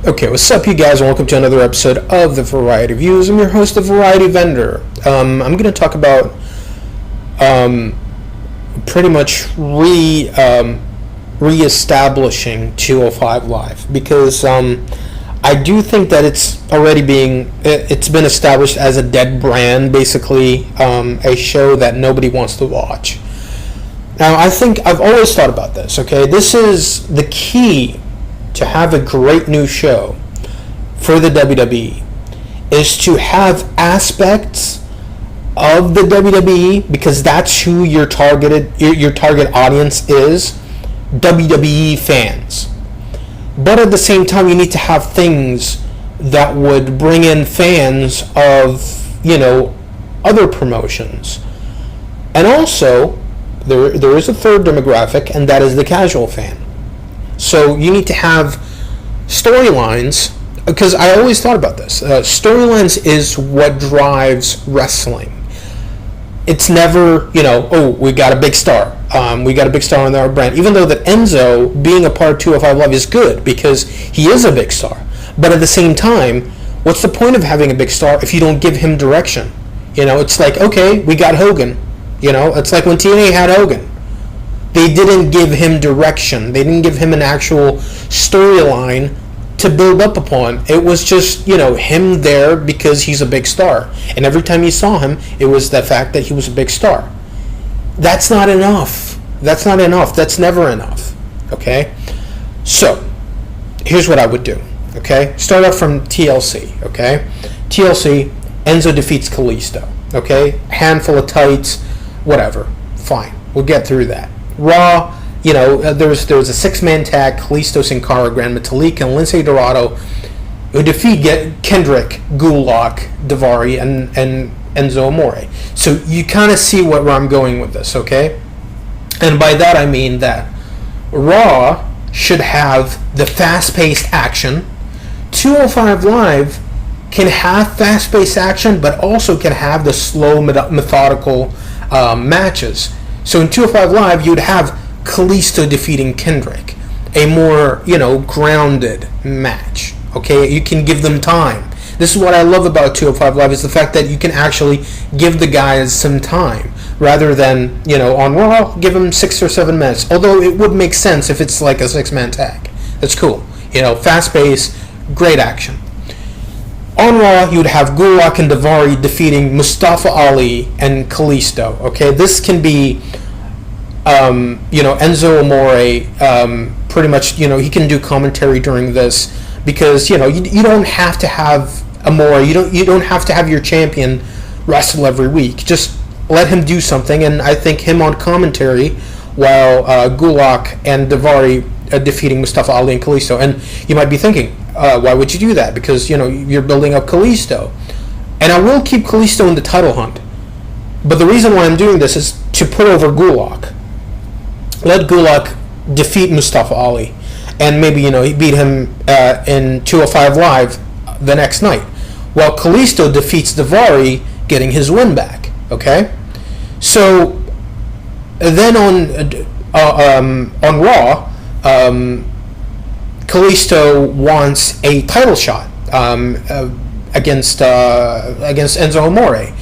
Okay, what's up, you guys, and welcome to another episode of the Variety Views. I'm your host, the Variety Vendor. I'm going to talk about pretty much reestablishing 205 Live, because I do think that it's been established as a dead brand, basically a show that nobody wants to watch. Now, I've always thought about this. Okay, this is the key to have a great new show for the WWE, is to have aspects of the WWE, because that's who your target audience is, WWE fans. But at the same time, you need to have things that would bring in fans of, other promotions. And also, there is a third demographic, and that is the casual fan. So you need to have storylines, because I always thought about this. Storylines is what drives wrestling. It's never, we got a big star. We got a big star on our brand. Even though that Enzo being a part of 205 Live is good, because he is a big star. But at the same time, what's the point of having a big star if you don't give him direction? It's like, okay, we got Hogan. It's like when TNA had Hogan. They didn't give him direction. They didn't give him an actual storyline to build up upon. It was just, him there because he's a big star. And every time you saw him, it was the fact that he was a big star. That's not enough. That's not enough. That's never enough. Okay? So, here's what I would do. Okay? Start off from TLC. Okay? TLC, Enzo defeats Kalisto. Okay? Handful of tights, whatever. Fine. We'll get through that. Raw, there was a six-man tag, Kalisto, Sin Cara, Gran Metalik, and Lince Dorado, who defeat Kendrick, Gulak, Daivari, and Enzo Amore. So you kind of see where I'm going with this, okay? And by that I mean that Raw should have the fast-paced action. 205 Live can have fast-paced action, but also can have the slow, methodical matches. So in 205 Live, you'd have Kalisto defeating Kendrick, a more, grounded match. Okay, you can give them time. This is what I love about 205 Live, is the fact that you can actually give the guys some time, rather than, on Raw, give them 6 or 7 minutes. Although it would make sense if it's like a 6-man tag. That's cool. Fast pace, great action. On Raw, you would have Gulak and Daivari defeating Mustafa Ali and Kalisto. Okay, this can be, Enzo Amore. Pretty much, he can do commentary during this, because you don't have to have Amore. You don't have to have your champion wrestle every week. Just let him do something, and I think him on commentary while Gulak and Daivari defeating Mustafa Ali and Kalisto. And you might be thinking, why would you do that? Because, you're building up Kalisto. And I will keep Kalisto in the title hunt. But the reason why I'm doing this is to put over Gulak. Let Gulak defeat Mustafa Ali. And maybe, he beat him in 205 Live the next night. While Kalisto defeats Daivari, getting his win back. Okay? So, then on Raw, Kalisto wants a title shot against Enzo Amore,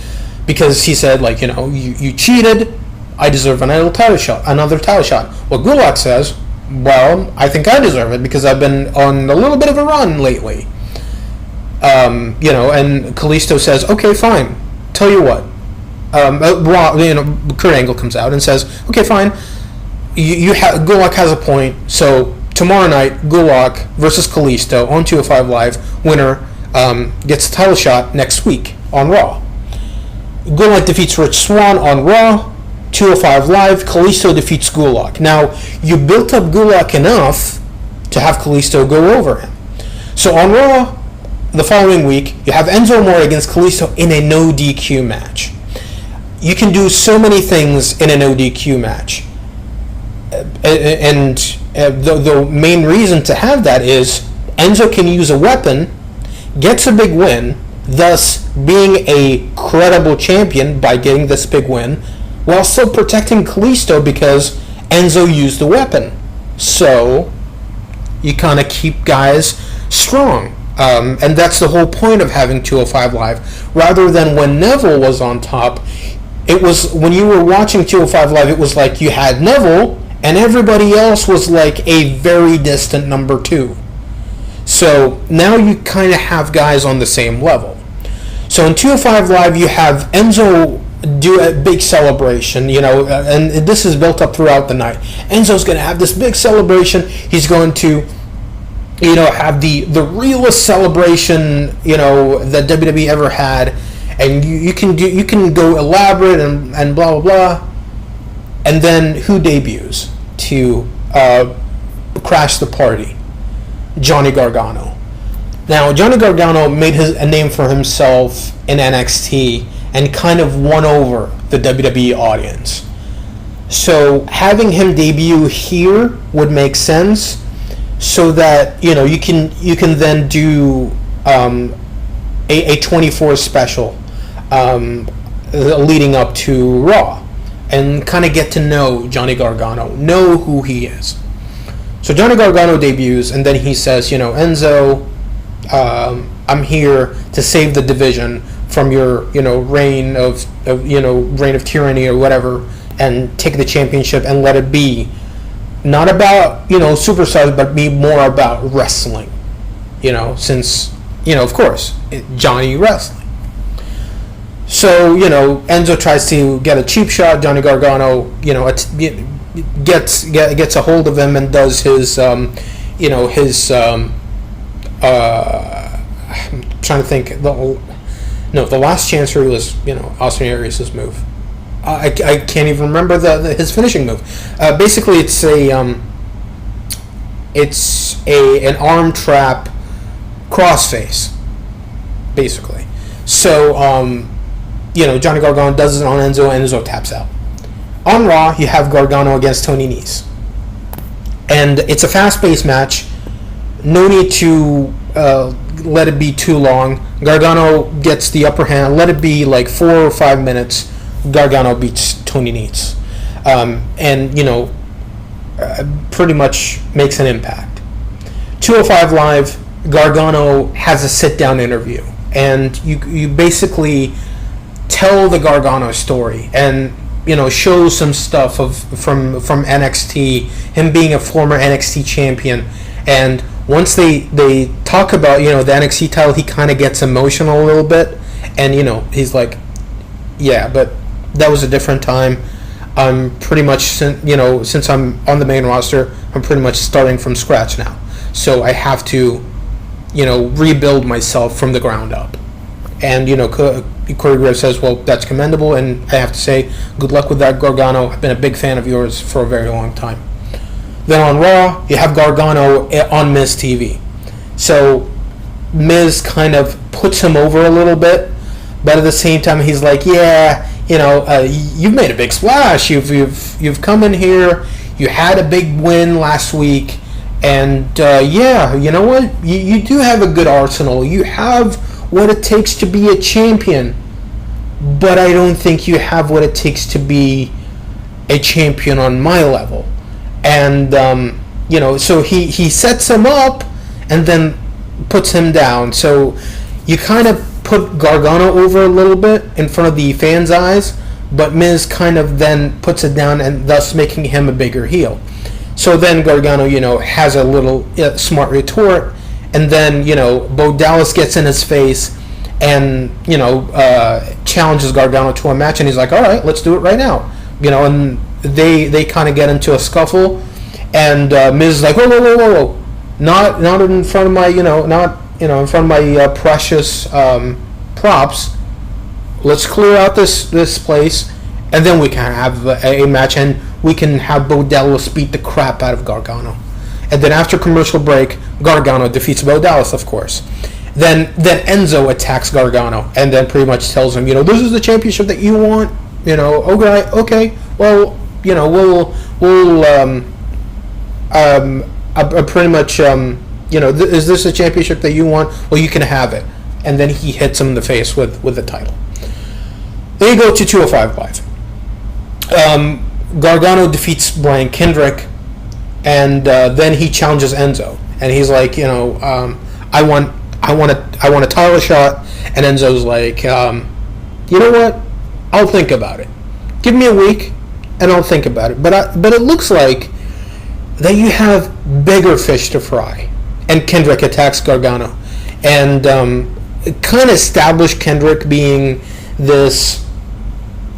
because he said, you cheated, I deserve another title shot. Well, Gulak says, well, I think I deserve it because I've been on a little bit of a run lately. And Kalisto says, okay, fine. Tell you what, Kurt Angle comes out and says, okay, fine. Gulak has a point, so tomorrow night, Gulak versus Kalisto on 205 Live. Winner gets a title shot next week on Raw. Gulak defeats Rich Swann on Raw. 205 Live, Kalisto defeats Gulak. Now, you built up Gulak enough to have Kalisto go over him. So on Raw, the following week, you have Enzo Amore against Kalisto in a no DQ match. You can do so many things in a no DQ match. And the main reason to have that is Enzo can use a weapon, gets a big win, thus being a credible champion by getting this big win, while still protecting Kalisto because Enzo used the weapon. So You kind of keep guys strong. And that's the whole point of having 205 Live. Rather than when Neville was on top, it was when you were watching 205 Live, it was like you had Neville and everybody else was like a very distant number 2. So now you kind of have guys on the same level. So in 205 Live, you have Enzo do a big celebration, and this is built up throughout the night. Enzo's going to have this big celebration. He's going to, have the realest celebration, that WWE ever had. And you can go elaborate and blah blah blah, and then who debuts to crash the party? Johnny Gargano. Now Johnny Gargano made a name for himself in NXT and kind of won over the WWE audience. So having him debut here would make sense, so that you can then do a 24 special. Leading up to Raw, and kind of get to know Johnny Gargano, know who he is. So Johnny Gargano debuts, and then he says, Enzo, I'm here to save the division from your, reign of tyranny or whatever, and take the championship and let it be not about, superstars, but be more about wrestling, since, of course, Johnny wrestling. So, Enzo tries to get a cheap shot. Johnny Gargano, gets a hold of him and does his, I'm trying to think. The last chancery was, Austin Aries' move. I can't even remember his finishing move. Basically, it's an arm trap crossface, basically. So, Johnny Gargano does it on Enzo, and Enzo taps out. On Raw, you have Gargano against Tony Nese. And it's a fast-paced match. No need to let it be too long. Gargano gets the upper hand. Let it be like 4 or 5 minutes. Gargano beats Tony Nese. Pretty much makes an impact. 205 Live, Gargano has a sit-down interview. And you basically tell the Gargano story and show some stuff from NXT, him being a former NXT champion, and once they talk about the NXT title, he kind of gets emotional a little bit, and he's like, yeah, but that was a different time. I'm pretty much since I'm on the main roster, I'm pretty much starting from scratch now, so I have to rebuild myself from the ground up. And Corey Graves says, well, that's commendable, and I have to say, good luck with that, Gargano. I've been a big fan of yours for a very long time. Then on Raw, you have Gargano on Miz TV. So Miz kind of puts him over a little bit, but at the same time, he's like, yeah, you've made a big splash. You've come in here. You had a big win last week, and yeah, you know what? You do have a good arsenal. You have what it takes to be a champion, but I don't think you have what it takes to be a champion on my level. And so he sets him up and then puts him down. So you kind of put Gargano over a little bit in front of the fans' eyes, but Miz kind of then puts it down, and thus making him a bigger heel. So then Gargano, has a little smart retort. And then, Bo Dallas gets in his face and, challenges Gargano to a match. And he's like, all right, let's do it right now. And they kind of get into a scuffle. And Miz is like, whoa. Not in front of my, in front of my precious props. Let's clear out this place. And then we can have a match. And we can have Bo Dallas beat the crap out of Gargano. And then after commercial break, Gargano defeats Bo Dallas, of course. Then Enzo attacks Gargano and then pretty much tells him, this is the championship that you want. Okay. Well, we'll pretty much, is this a championship that you want? Well, you can have it. And then he hits him in the face with the title. Then you go to 205 Live. Gargano defeats Brian Kendrick. And then he challenges Enzo. and he's like, I want a title shot, and Enzo's like, you know what? I'll think about it. Give me a week, and I'll think about it. But it looks like that you have bigger fish to fry, and Kendrick attacks Gargano, and kind of established Kendrick being this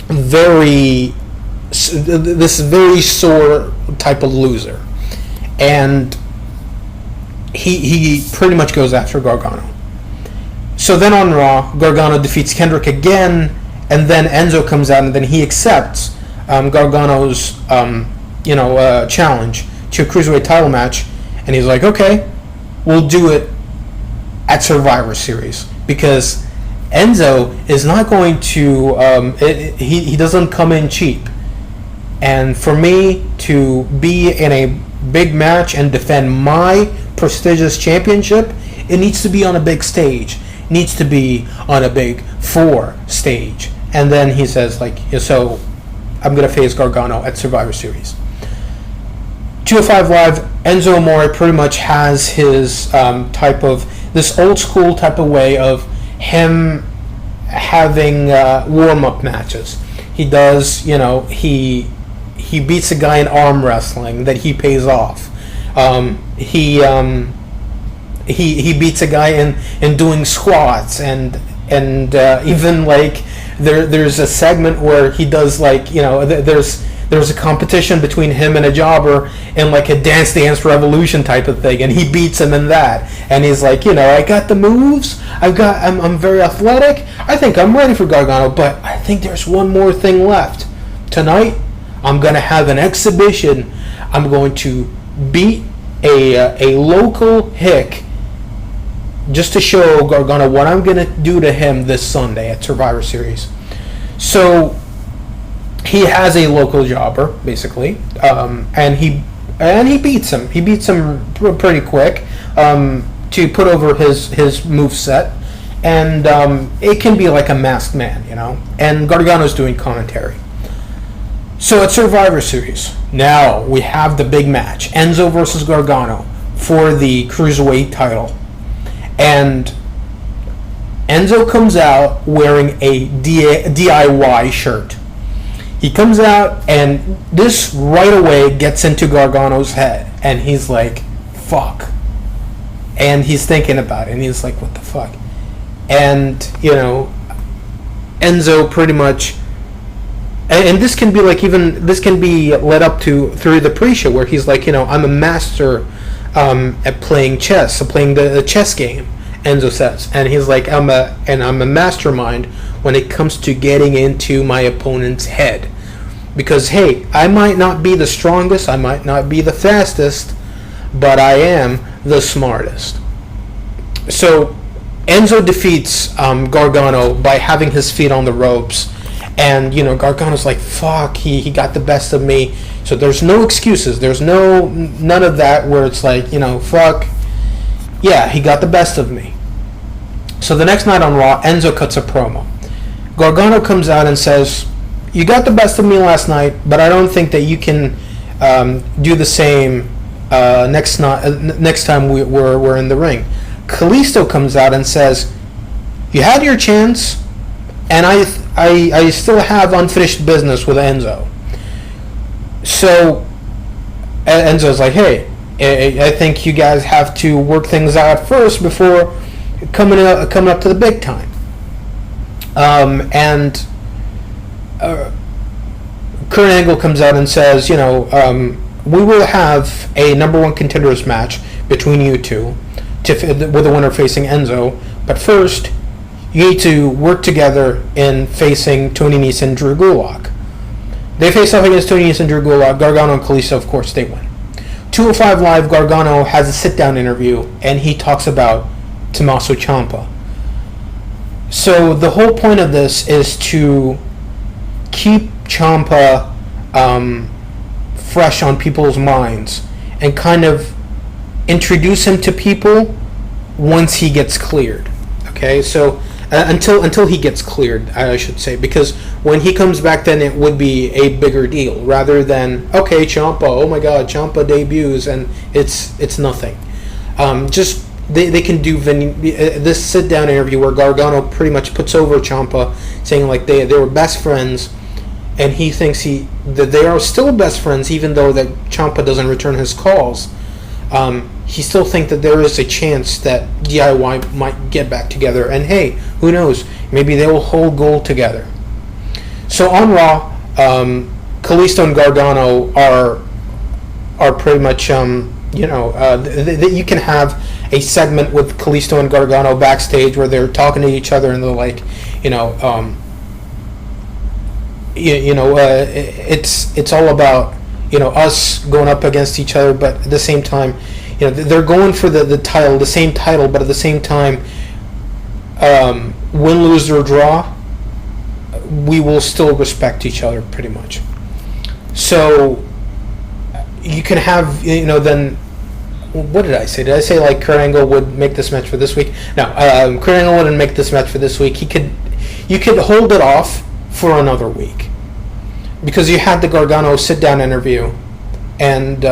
very sore type of loser, and he pretty much goes after Gargano. So then on Raw, Gargano defeats Kendrick again, and then Enzo comes out, and then he accepts Gargano's challenge to a Cruiserweight title match, and he's like, okay, we'll do it at Survivor Series, because Enzo is not going to he doesn't come in cheap, and for me to be in a big match and defend my prestigious championship, it needs to be on a big stage, it needs to be on a big 4 stage. And then he says, like, so I'm gonna face Gargano at Survivor Series. 205 Live, Enzo Amore pretty much has his type of, this old school type of way of him having warm-up matches. He does, he beats a guy in arm wrestling that he pays off. He beats a guy in doing squats, and even like there's a segment where he does, like, there's a competition between him and a jobber in like a Dance Dance Revolution type of thing, and he beats him in that, and he's like, I got the moves, I'm very athletic, I think I'm ready for Gargano, but I think there's one more thing left. Tonight I'm gonna have an exhibition. I'm going to beat a local hick just to show Gargano what I'm gonna do to him this Sunday at Survivor Series. So he has a local jobber, basically, and he beats him. He beats him pretty quick to put over his moveset, and it can be like a masked man, and Gargano's doing commentary. So at Survivor Series, now we have the big match, Enzo versus Gargano for the Cruiserweight title. And Enzo comes out wearing a DIY shirt. He comes out, and this right away gets into Gargano's head, and he's like, fuck. And he's thinking about it, and he's like, what the fuck? And, Enzo pretty much, and this can be like, this can be led up to through the pre-show, where he's like, I'm a master at playing chess, playing the chess game, Enzo says, and he's like, I'm a mastermind when it comes to getting into my opponent's head, because hey, I might not be the strongest, I might not be the fastest, but I am the smartest. So Enzo defeats Gargano by having his feet on the ropes, and Gargano's like, fuck, he got the best of me. So there's no excuses, there's none of that where it's like, fuck, yeah, he got the best of me. So the next night on Raw, Enzo cuts a promo. Gargano comes out and says, you got the best of me last night, but I don't think that you can do the same next time we're in the ring. Kalisto comes out and says, you had your chance, and I still have unfinished business with Enzo. So Enzo's like, hey, I think you guys have to work things out first before coming up to the big time. And Kurt Angle comes out and says, we will have a number 1 contenders match between you two, with the winner facing Enzo. But first, you need to work together in facing Tony Nese and Drew Gulak. They face off against Tony Nese and Drew Gulak. Gargano and Kalisto, of course, they win. 205 Live, Gargano has a sit-down interview, and he talks about Tommaso Ciampa. So the whole point of this is to keep Ciampa fresh on people's minds and kind of introduce him to people once he gets cleared. Okay, so until he gets cleared, I should say, because when he comes back, then it would be a bigger deal rather than, okay, Ciampa, oh my God, Ciampa debuts and it's nothing. Just they can do this sit down interview where Gargano pretty much puts over Ciampa, saying like they were best friends, and he thinks that they are still best friends even though that Ciampa doesn't return his calls. He still thinks that there is a chance that DIY might get back together, and hey, who knows? Maybe they will hold gold together. So on Raw, Kalisto and Gargano are pretty much that you can have a segment with Kalisto and Gargano backstage where they're talking to each other and they're like, it's all about us going up against each other, but at the same time, they're going for the title, the same title, but at the same time, win, lose, or draw, we will still respect each other pretty much. So you can have, then, what did I say? Did I say like Kurt Angle would make this match for this week? No, Kurt Angle wouldn't make this match for this week. You could hold it off for another week, because you had the Gargano sit-down interview, and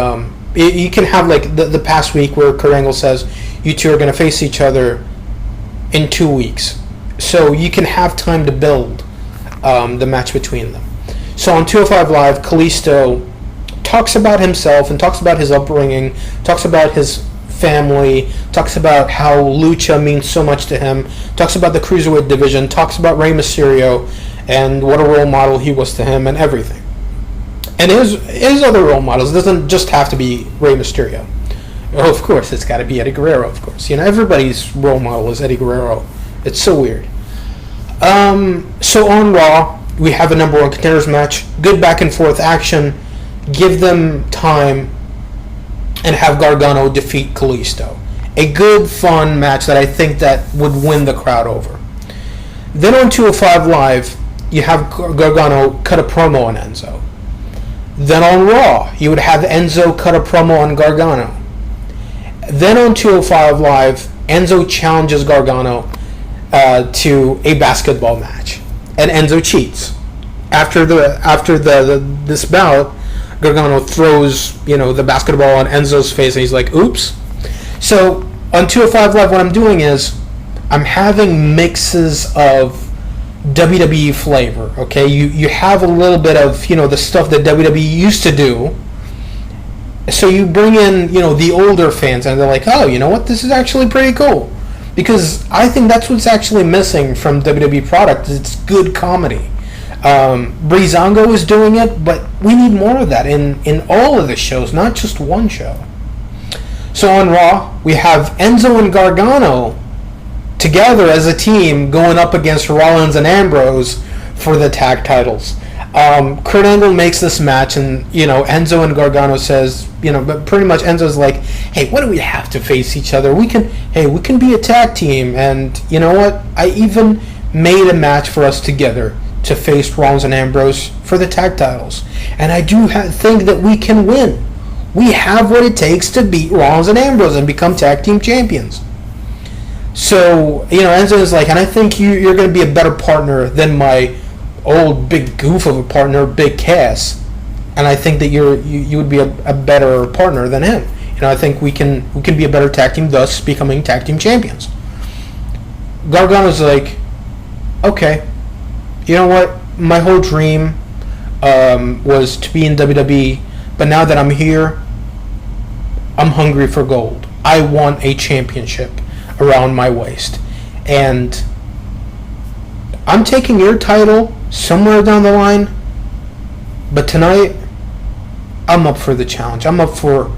you can have like the past week where Kurt Angle says you two are going to face each other in 2 weeks, so you can have time to build the match between them. So on 205 Live, Kalisto talks about himself and talks about his upbringing, talks about his family, talks about how Lucha means so much to him, talks about the Cruiserweight division, talks about Rey Mysterio and what a role model he was to him and everything. And his other role models, doesn't just have to be Rey Mysterio. Oh, of course, it's got to be Eddie Guerrero, of course. Everybody's role model is Eddie Guerrero. It's so weird. So on Raw, we have a number one contenders match. Good back and forth action. Give them time and have Gargano defeat Kalisto. A good, fun match that I think that would win the crowd over. Then on 205 Live, you have Gargano cut a promo on Enzo. Then on Raw, you would have Enzo cut a promo on Gargano. Then on 205 Live, Enzo challenges Gargano to a basketball match, and Enzo cheats. After this bout, Gargano throws the basketball on Enzo's face, and he's like, "Oops." So on 205 Live, what I'm doing is I'm having mixes of WWE flavor. Okay, you have a little bit of the stuff that WWE used to do. So you bring in the older fans, and they're like, "Oh, you know what? This is actually pretty cool." Because I think that's what's actually missing from WWE product. It's good comedy. Breezango is doing it, but we need more of that in all of the shows, not just one show. So on Raw, we have Enzo and Gargano together as a team going up against Rollins and Ambrose for the tag titles. Kurt Angle makes this match, and Enzo and Gargano says, but pretty much Enzo's like, "Hey, what do we have to face each other? We can be a tag team, and you know what? I even made a match for us together to face Rollins and Ambrose for the tag titles, and I do think that we can win. We have what it takes to beat Rollins and Ambrose and become tag team champions." So Enzo is like, and I think you're going to be a better partner than my old big goof of a partner, Big Cass, and I think that you would be a better partner than him. I think we can be a better tag team, thus becoming tag team champions. Gargano's like, okay, you know what? My whole dream was to be in WWE, but now that I'm here, I'm hungry for gold. I want a championship around my waist, and I'm taking your title somewhere down the line, but tonight I'm up for the challenge. I'm up for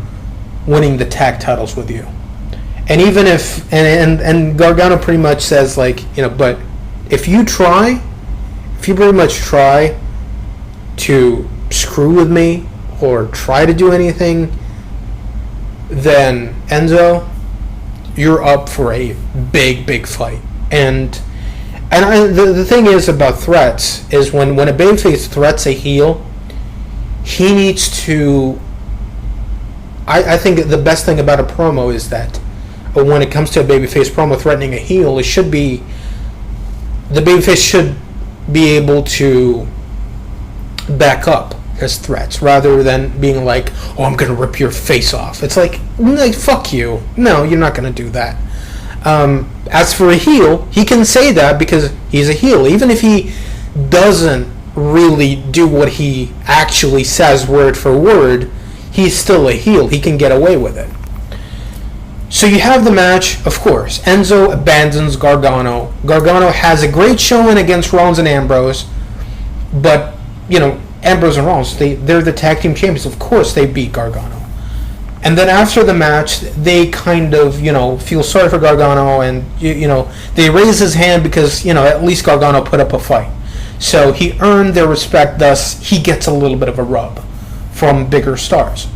winning the tag titles with you. And even if and Gargano pretty much says like, but if you pretty much try to screw with me or try to do anything, then Enzo, you're up for a big fight. And the thing is about threats is when a babyface threats a heel, he needs to. I think the best thing about a promo is that when it comes to a babyface promo threatening a heel, it should be the babyface should be able to back up his threats, rather than being like, "Oh, I'm gonna rip your face off." It's like, fuck you. No, you're not gonna do that. As for a heel, he can say that because he's a heel, even if he doesn't really do what he actually says word for word. He's still a heel. He can get away with it. So you have the match, of course. Enzo abandons Gargano. Gargano has a great showing against Rollins and Ambrose, but, Ambrose and Rollins, they're the tag team champions. Of course they beat Gargano. And then after the match, they kind of, feel sorry for Gargano, and, they raise his hand because, at least Gargano put up a fight. So he earned their respect, thus he gets a little bit of a rub from bigger stars.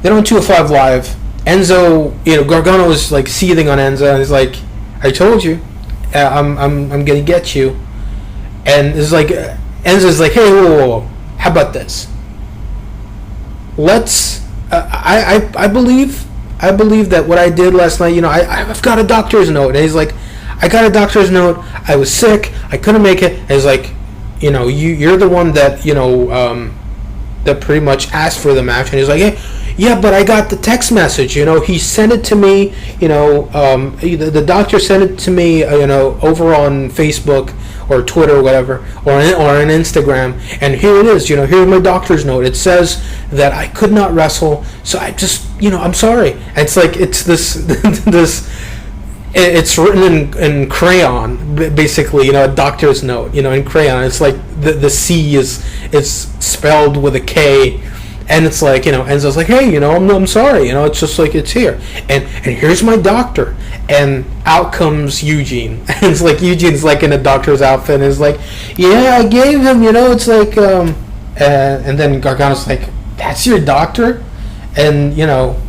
Then on 205 Live, Enzo, Gargano is like seething on Enzo, and he's like, "I told you, I'm gonna get you." And it's like Enzo's like, "Hey, whoa, how about this? Let's." I believe that what I did last night. I've got a doctor's note, and he's like, "I got a doctor's note. I was sick. I couldn't make it." And he's like, "You're the one that that pretty much asked for the match." And he's like, "Hey, yeah, but I got the text message. He sent it to me. The doctor sent it to me. Over on Facebook or Twitter or whatever, or on Instagram. And here it is. Here's my doctor's note. It says that I could not wrestle. So I just, I'm sorry." And it's like it's this this. It's written in crayon, basically. A doctor's note. In crayon. It's like the C is spelled with a K. And it's like, Enzo's like, "Hey, I'm sorry, it's just like, it's here. And here's my doctor." And out comes Eugene. And it's like, Eugene's like in a doctor's outfit, and is like, "Yeah, I gave him, it's like, and then Gargano's like, "That's your doctor?" And,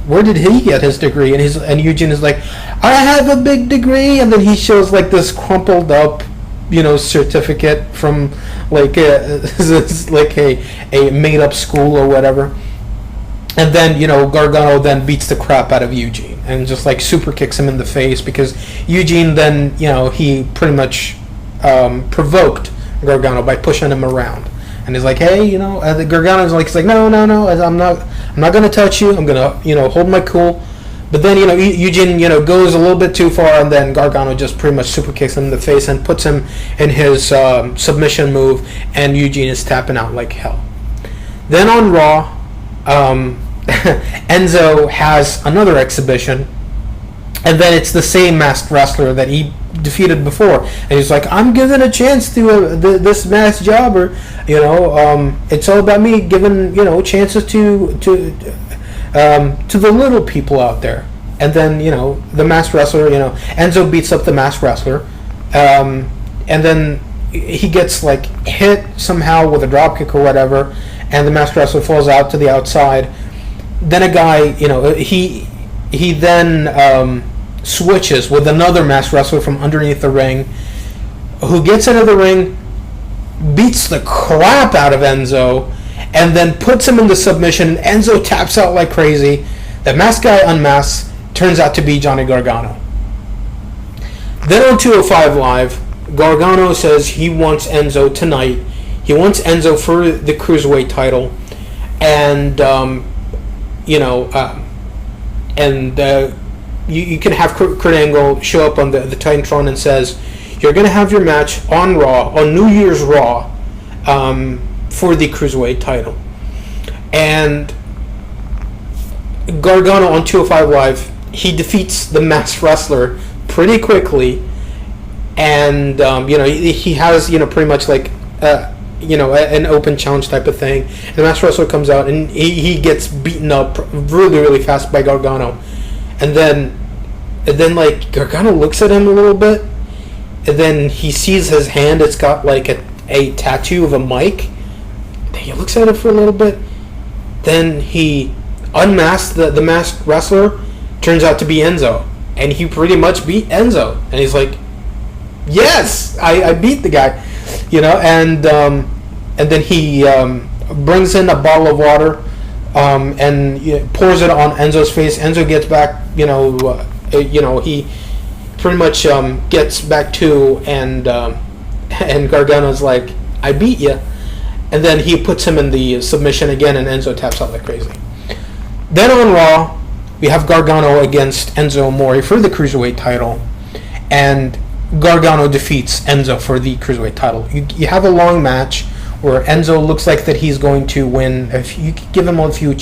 where did he get his degree? And Eugene is like, "I have a big degree." And then he shows like this crumpled up, certificate from like a made up school or whatever. And then Gargano then beats the crap out of Eugene and just like super kicks him in the face, because Eugene then he pretty much provoked Gargano by pushing him around. And he's like, "Hey, Gargano's like, he's like, no, I'm not gonna touch you. I'm gonna hold my cool." But then, Eugene, goes a little bit too far, and then Gargano just pretty much super kicks him in the face and puts him in his submission move, and Eugene is tapping out like hell. Then on Raw, Enzo has another exhibition, and then it's the same masked wrestler that he defeated before, and he's like, "I'm giving a chance to this masked jobber. It's all about me giving chances to the little people out there." And then the masked wrestler, Enzo beats up the masked wrestler, and then he gets like hit somehow with a dropkick or whatever, and the masked wrestler falls out to the outside. Then a guy, he then switches with another masked wrestler from underneath the ring, who gets into the ring, beats the crap out of Enzo, and then puts him into submission. Enzo taps out like crazy. The masked guy unmasks, turns out to be Johnny Gargano. Then on 205 Live, Gargano says he wants Enzo tonight. He wants Enzo for the Cruiserweight title. And, you can have Kurt Angle show up on the Titantron and says, "You're going to have your match on Raw, on New Year's Raw, for the Cruiserweight title." And Gargano on 205 Live, he defeats the masked wrestler pretty quickly, and he has pretty much like an open challenge type of thing. And the masked wrestler comes out, and he gets beaten up really, really fast by Gargano, and then like Gargano looks at him a little bit, and then he sees his hand. It's got like a tattoo of a mic. He looks at it for a little bit. Then he unmasks the masked wrestler. Turns out to be Enzo. And he pretty much beat Enzo. And he's like, "Yes, I beat the guy." And then he brings in a bottle of water and pours it on Enzo's face. Enzo gets back, he pretty much gets back to, and Gargano's like, "I beat you." and then he puts him in the submission again, and Enzo taps out like crazy. Then on Raw, we have Gargano against Enzo Amore for the Cruiserweight title, and Gargano defeats Enzo for the Cruiserweight title. You have a long match where Enzo looks like that he's going to win. If you give him a few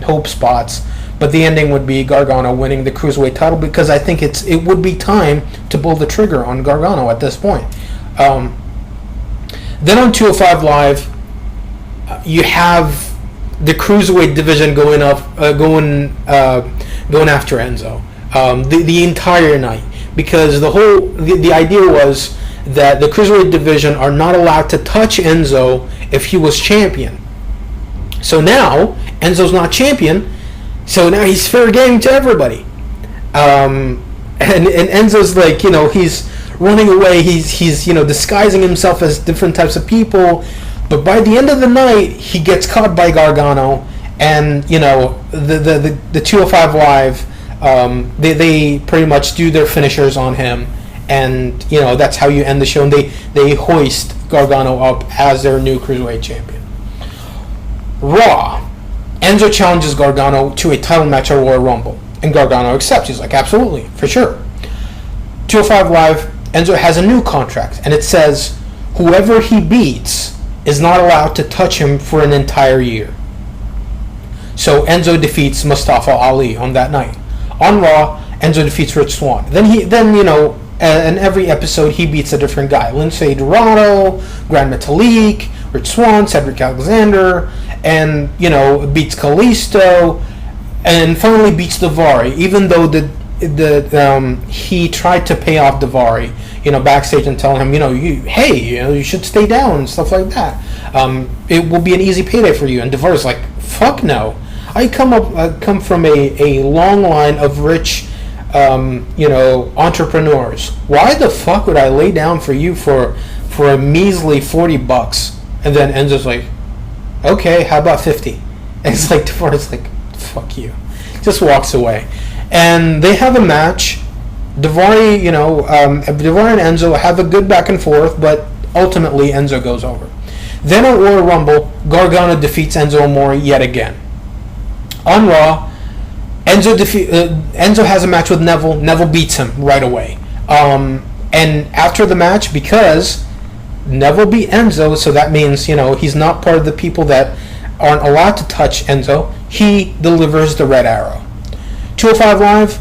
hope spots, but the ending would be Gargano winning the Cruiserweight title, because I think it would be time to pull the trigger on Gargano at this point. Then on 205 Live, you have the Cruiserweight division going after Enzo the entire night, because the idea was that the Cruiserweight division are not allowed to touch Enzo if he was champion. So now Enzo's not champion, so now he's fair game to everybody. And Enzo's like, he's running away, he's disguising himself as different types of people, but by the end of the night he gets caught by Gargano, and the 205 Live, they pretty much do their finishers on him, and that's how you end the show, and they hoist Gargano up as their new Cruiserweight champion. Raw, Enzo challenges Gargano to a title match at Royal Rumble, and Gargano accepts. He's like, absolutely, for sure. 205 Live, Enzo has a new contract, and it says whoever he beats is not allowed to touch him for an entire year. So Enzo defeats Mustafa Ali on that night. On Raw, Enzo defeats Rich Swann. Then in every episode he beats a different guy. Lince Dorado, Grand Metalik, Rich Swann, Cedric Alexander, and beats Kalisto, and finally beats Daivari. Even though he tried to pay off Daivari, backstage, and tell him, you should stay down and stuff like that. It will be an easy payday for you. And Daivari's like, fuck no. I come from a long line of rich, entrepreneurs. Why the fuck would I lay down for you for a measly $40? And then Enzo's like, okay, how about 50? And it's like, Daivari's like, fuck you. Just walks away. And they have a match. Daivari and Enzo have a good back and forth, but ultimately Enzo goes over. Then at Royal Rumble, Gargano defeats Enzo Amore yet again. On Raw, Enzo has a match with Neville. Neville beats him right away. And after the match, because Neville beat Enzo, so that means he's not part of the people that aren't allowed to touch Enzo, he delivers the Red Arrow. 205 Live,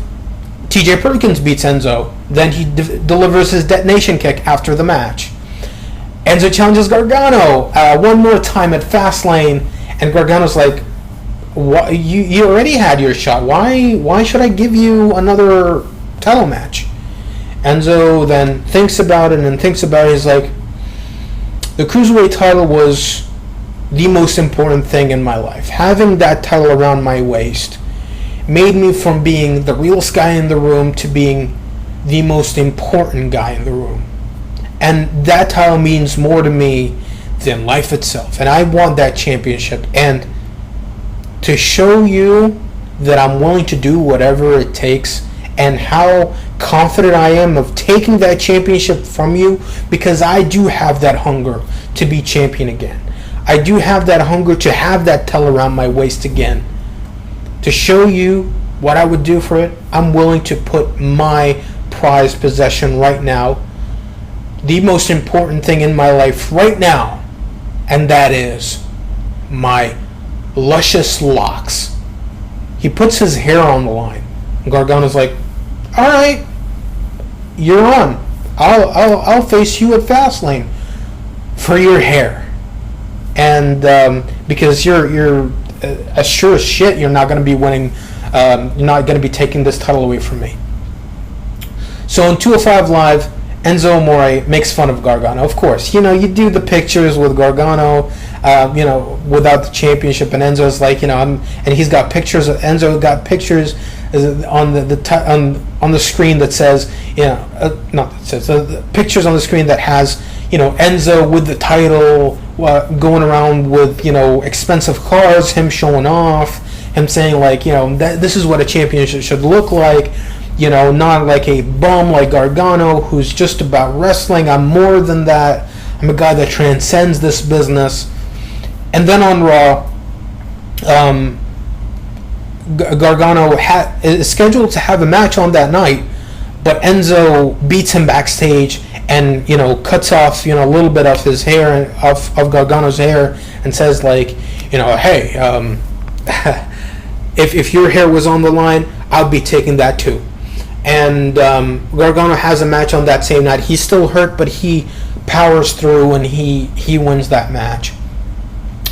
TJ Perkins beats Enzo. Then he delivers his detonation kick after the match. Enzo challenges Gargano one more time at Fastlane, and Gargano's like, "What? You already had your shot. Why should I give you another title match?" Enzo then thinks about it, He's like, the Cruiserweight title was the most important thing in my life. Having that title around my waist made me from being the realest guy in the room to being the most important guy in the room. And that title means more to me than life itself. And I want that championship. And to show you that I'm willing to do whatever it takes, and how confident I am of taking that championship from you, because I do have that hunger to be champion again. I do have that hunger to have that title around my waist again. To show you what I would do for it, I'm willing to put my prized possession right now, the most important thing in my life right now, and that is my luscious locks. He puts his hair on the line. Gargano's like, all right, you're on. I'll face you at Fastlane for your hair. And because you're as sure as shit, you're not going to be winning. You're not going to be taking this title away from me. So in 205 Live, Enzo Amore makes fun of Gargano. Of course, you do the pictures with Gargano, without the championship, and Enzo's like, and he's got pictures. Enzo got pictures on the screen that says, pictures on the screen that has, Enzo with the title, going around with, expensive cars, him showing off, him saying like, that this is what a championship should look like. Not like a bum like Gargano who's just about wrestling. I'm more than that. I'm a guy that transcends this business. And then on Raw, Gargano is scheduled to have a match on that night, but Enzo beats him backstage and, cuts off, a little bit of his hair, of Gargano's hair, and says, like, hey, if your hair was on the line, I'll be taking that too. And Gargano has a match on that same night. He's still hurt, but he powers through and he wins that match.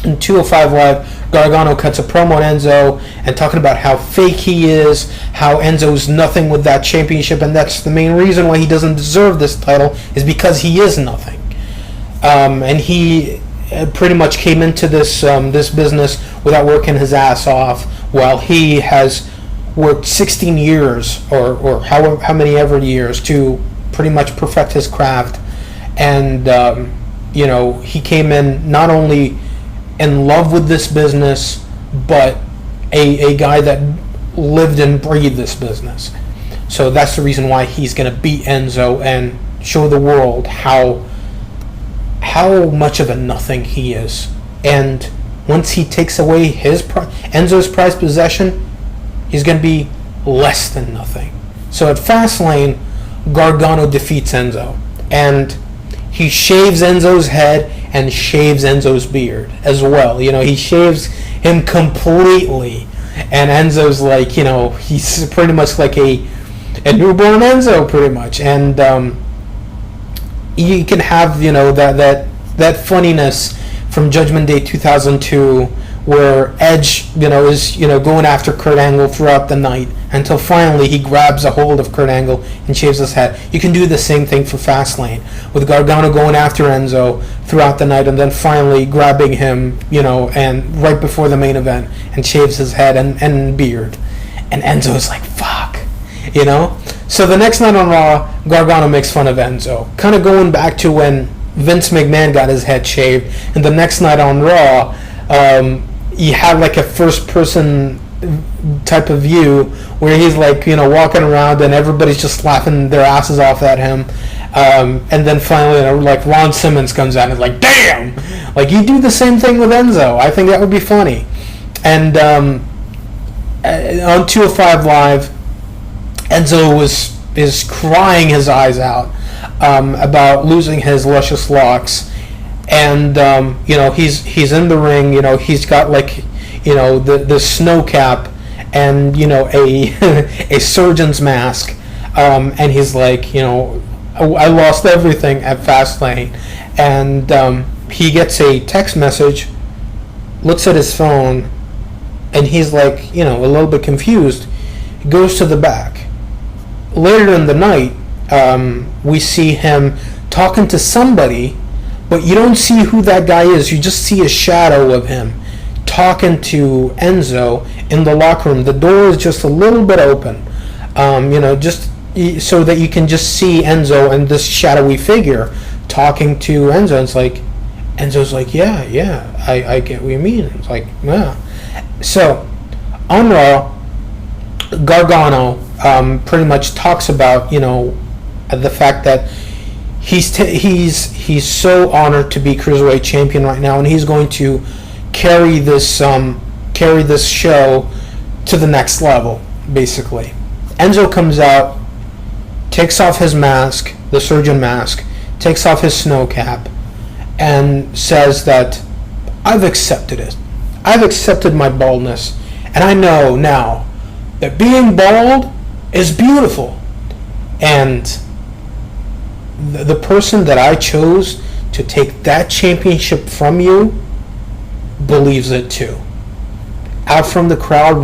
In 205 Live, Gargano cuts a promo on Enzo and talking about how fake he is, how Enzo's nothing with that championship, and that's the main reason why he doesn't deserve this title, is because he is nothing. And he pretty much came into this business without working his ass off, while he has worked 16 years or how many ever years to pretty much perfect his craft. And he came in not only in love with this business, but a guy that lived and breathed this business. So that's the reason why he's going to beat Enzo and show the world how much of a nothing he is. And once he takes away Enzo's prized possession, he's going to be less than nothing. So at Fastlane, Gargano defeats Enzo, and he shaves Enzo's head and shaves Enzo's beard as well. He shaves him completely, and Enzo's like, he's pretty much like a newborn Enzo, pretty much. And you can have, that funniness from Judgment Day 2002, where Edge, is, going after Kurt Angle throughout the night until finally he grabs a hold of Kurt Angle and shaves his head. You can do the same thing for Fastlane, with Gargano going after Enzo throughout the night and then finally grabbing him, and right before the main event, and shaves his head and beard. And Enzo's like, fuck, So the next night on Raw, Gargano makes fun of Enzo, kind of going back to when Vince McMahon got his head shaved. And the next night on Raw, you have like a first-person type of view where he's like, walking around and everybody's just laughing their asses off at him. And then finally, like Ron Simmons comes out and is like, damn! Like, you do the same thing with Enzo. I think that would be funny. And on 205 Live, Enzo is crying his eyes out about losing his luscious locks. And he's in the ring. He's got like the snow cap and a surgeon's mask, and he's like, I lost everything at Fastlane. And he gets a text message, looks at his phone, and he's like, a little bit confused. He goes to the back. Later in the night, we see him talking to somebody, but you don't see who that guy is. You just see a shadow of him talking to Enzo in the locker room. The door is just a little bit open, just so that you can just see Enzo and this shadowy figure talking to Enzo. It's like, Enzo's like, yeah, I get what you mean. It's like, yeah. So, on Raw, Gargano pretty much talks about, the fact that he's so honored to be Cruiserweight champion right now, and he's going to carry this show to the next level, basically. Enzo comes out, takes off his mask, the surgeon mask, takes off his snow cap, and says that I've accepted it. I've accepted my baldness, and I know now that being bald is beautiful. And the person that I chose to take that championship from you believes it too. Out from the crowd,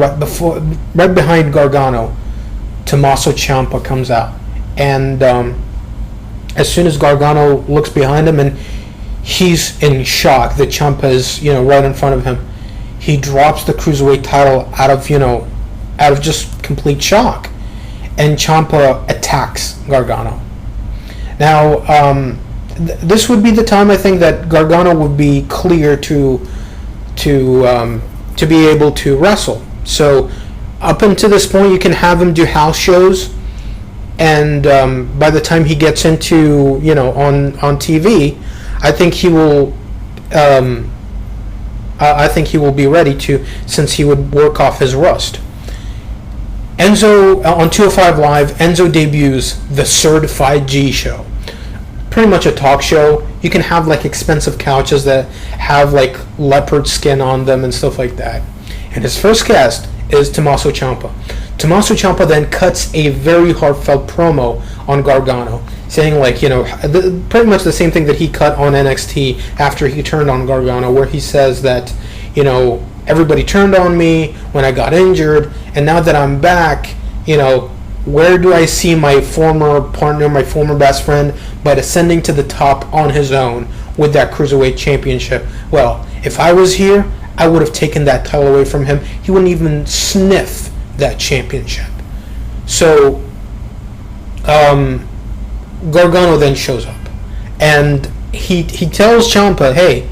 right behind Gargano, Tommaso Ciampa comes out, and as soon as Gargano looks behind him and he's in shock that Ciampa is right in front of him, he drops the Cruiserweight title out of just complete shock, and Ciampa attacks Gargano. Now, this would be the time I think that Gargano would be clear to be able to wrestle. So up until this point, you can have him do house shows, and by the time he gets into on TV, I think he will. I think he will be ready to, since he would work off his rust. Enzo on 205 Live. Enzo debuts the Certified G Show. Pretty much a talk show. You can have like expensive couches that have like leopard skin on them and stuff like that. And his first guest is Tommaso Ciampa. Tommaso Ciampa then cuts a very heartfelt promo on Gargano, saying like, pretty much the same thing that he cut on NXT after he turned on Gargano, where he says that, everybody turned on me when I got injured, and now that I'm back, where do I see my former partner, my former best friend, but ascending to the top on his own with that Cruiserweight Championship? Well, if I was here, I would have taken that title away from him. He wouldn't even sniff that championship. So, Gargano then shows up, and he tells Ciampa, hey,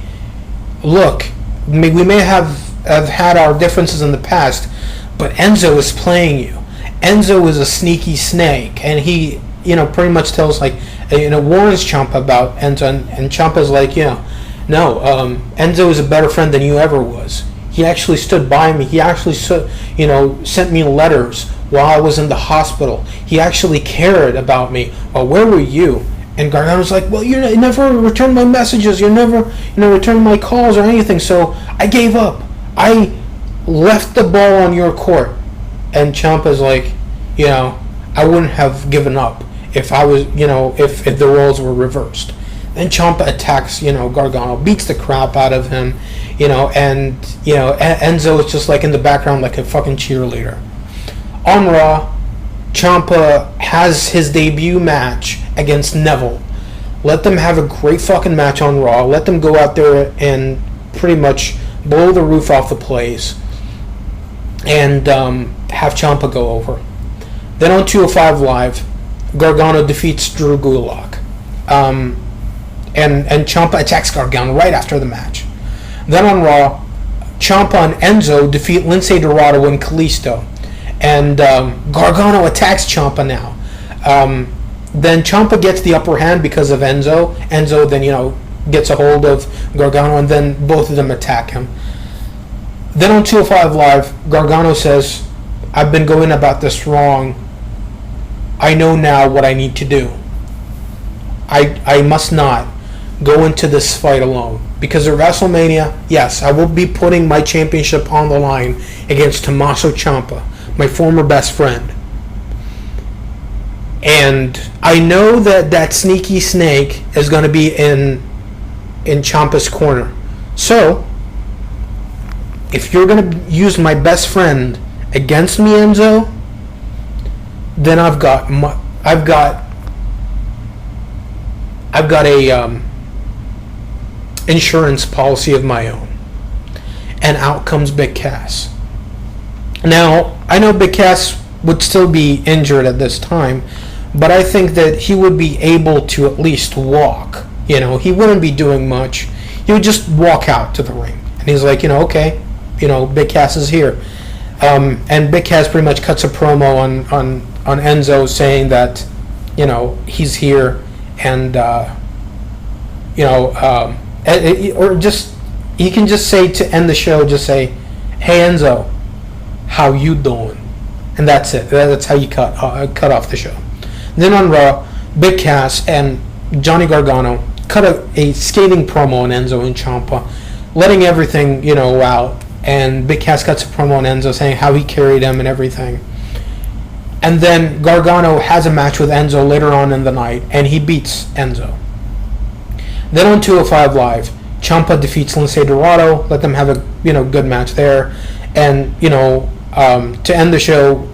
look, we may have had our differences in the past, but Enzo is playing you. Enzo is a sneaky snake, and he, pretty much tells, warns Ciampa about Enzo, and Ciampa's like, no, Enzo is a better friend than you ever was. He actually stood by me. He actually, sent me letters while I was in the hospital. He actually cared about me. Well, where were you? And Gargano's like, well, you never returned my messages. You never, returned my calls or anything. So I gave up. I left the ball on your court. And Ciampa's like, I wouldn't have given up if I was, if the roles were reversed. Then Ciampa attacks, Gargano, beats the crap out of him, and, Enzo is just like in the background like a fucking cheerleader. On Raw, Ciampa has his debut match against Neville. Let them have a great fucking match on Raw. Let them go out there and pretty much blow the roof off the place and have Ciampa go over. Then on 205 Live, Gargano defeats Drew Gulak. And Ciampa attacks Gargano right after the match. Then on Raw, Ciampa and Enzo defeat Lince Dorado and Kalisto. And Gargano attacks Ciampa now. Then Ciampa gets the upper hand because of Enzo. Enzo then, gets a hold of Gargano, and then both of them attack him. Then on 205 Live, Gargano says, I've been going about this wrong. I know now what I need to do. I must not go into this fight alone. Because at WrestleMania, yes, I will be putting my championship on the line against Tommaso Ciampa, my former best friend. And I know that sneaky snake is going to be in Ciampa's corner. So, if you're going to use my best friend against me, Enzo, then I've got a insurance policy of my own. And out comes Big Cass. Now, I know Big Cass would still be injured at this time, but I think that he would be able to at least walk. He wouldn't be doing much. He would just walk out to the ring. And he's like, okay, Big Cass is here. And Big Cass pretty much cuts a promo on Enzo saying that, he's here and, or just, he can just say to end the show, just say, hey Enzo, how you doing? And that's it. That's how you cut off the show. Then on Raw, Big Cass and Johnny Gargano cut a scathing promo on Enzo and Ciampa, letting everything, out. And Big Cass cuts a promo on Enzo saying how he carried him and everything. And then Gargano has a match with Enzo later on in the night, and he beats Enzo. Then on 205 Live, Ciampa defeats Lince Dorado. Let them have a good match there. And to end the show,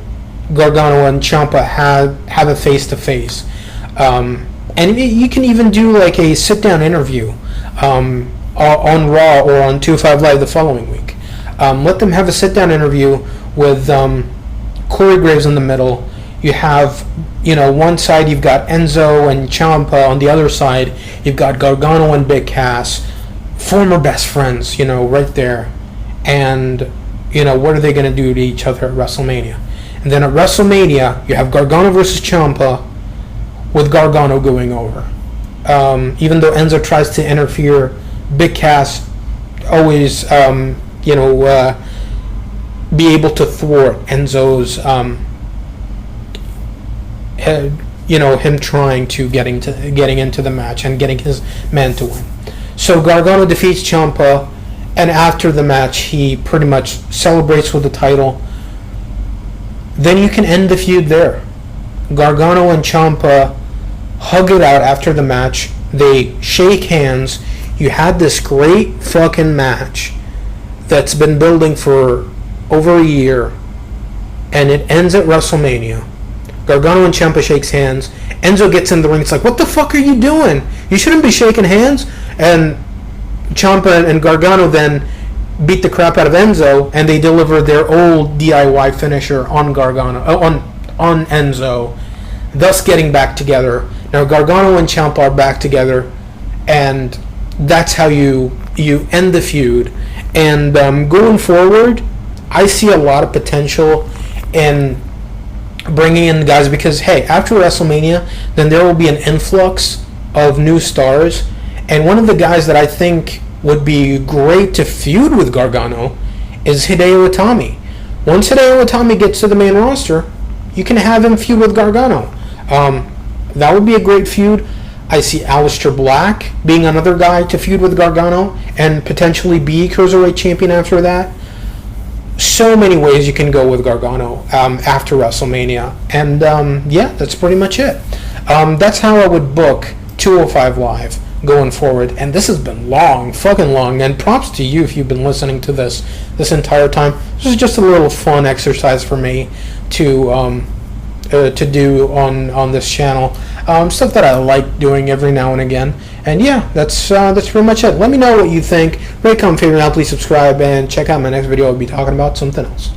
Gargano and Ciampa have a face-to-face. And you can even do like a sit-down interview on Raw or on 205 Live the following week. Let them have a sit-down interview with Corey Graves in the middle. You have, one side you've got Enzo and Ciampa. On the other side, you've got Gargano and Big Cass, former best friends, right there. And, what are they going to do to each other at WrestleMania? And then at WrestleMania, you have Gargano versus Ciampa with Gargano going over. Even though Enzo tries to interfere, Big Cass always, be able to thwart Enzo's, him trying to getting into the match and getting his man to win. So Gargano defeats Ciampa, and after the match, he pretty much celebrates with the title. Then you can end the feud there. Gargano and Ciampa hug it out after the match. They shake hands. You had this great fucking match that's been building for over a year, and it ends at WrestleMania. Gargano and Ciampa shakes hands. Enzo gets in the ring. It's like, what the fuck are you doing? You shouldn't be shaking hands. And Ciampa and Gargano then beat the crap out of Enzo, and they deliver their old DIY finisher on Gargano, on Enzo, thus getting back together. Now Gargano and Ciampa are back together, and that's how you end the feud. And going forward, I see a lot of potential in bringing in guys, because hey, after WrestleMania, then there will be an influx of new stars, and one of the guys that I think would be great to feud with Gargano is Hideo Itami. Once Hideo Itami gets to the main roster, you can have him feud with Gargano. That would be a great feud. I see Aleister Black being another guy to feud with Gargano and potentially be Cruiserweight champion after that. So many ways you can go with Gargano after WrestleMania. And that's pretty much it. That's how I would book 205 Live going forward. And this has been fucking long. And props to you if you've been listening to this entire time. This is just a little fun exercise for me to do on this channel. Stuff that I like doing every now and again. And yeah, that's pretty much it. Let me know what you think. Rate, comment, favorite, now please subscribe, and check out my next video. I'll be talking about something else.